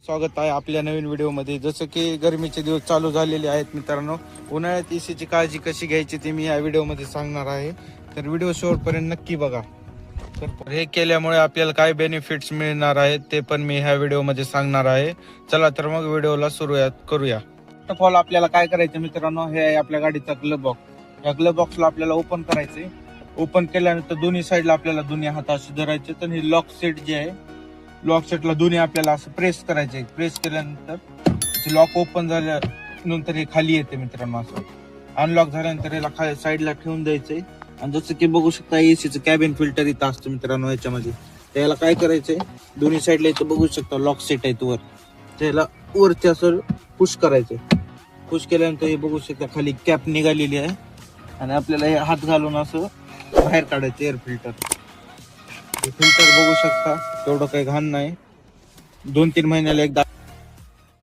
स्वागत आहे आपल्या नवीन व्हिडिओमध्ये। जसं की गरमीचे दिवस चालू झालेले आहेत मित्रांनो, उन्हाळ्यात एसीची काळजी कशी घ्यायची ते मी या व्हिडिओमध्ये सांगणार आहे। तर व्हिडिओ शेवटपर्यंत नक्की बघा। तर हे केल्यामुळे आपल्याला काय बेनिफिट्स मिळणार आहेत ते पण मी ह्या व्हिडिओमध्ये सांगणार आहे। चला तर मग व्हिडिओला सुरुवात करूया। फर्स्ट ऑफ ऑल आपल्याला काय करायचं मित्रांनो, हे आहे आपल्या गाडीचा ग्लव्ह बॉक्स। या ग्लव्ह बॉक्सला आपल्याला ओपन करायचे। ओपन केल्यानंतर दोन्ही साईडला आपल्याला दोन्ही हात असे धरायचे। तर हे लॉक सेट जे आहे, लॉक सेटला दोन्ही आपल्याला असं प्रेस करायचे। प्रेस केल्यानंतर लॉक ओपन झाल्यानंतर हे खाली येते मित्रांनो। असं अनलॉक झाल्यानंतर याला खाली साईडला ठेवून द्यायचंय। आणि जसं की बघू शकता एसीचं कॅबिन फिल्टर इथं असतं मित्रांनो याच्यामध्ये। त्याला काय करायचंय, दोन्ही साईडला इथं बघू शकता लॉक सेट आहे वर, त्याला वरती असं पुश करायचंय। पुश केल्यानंतर हे बघू शकता खाली कॅप निघालेली आहे आणि आपल्याला हे हात घालून असं बाहेर काढायचं एअर फिल्टर। फिल्टर बघू शकता तेवढं काही घाण नाही, 2-3 महिन्याला एकदा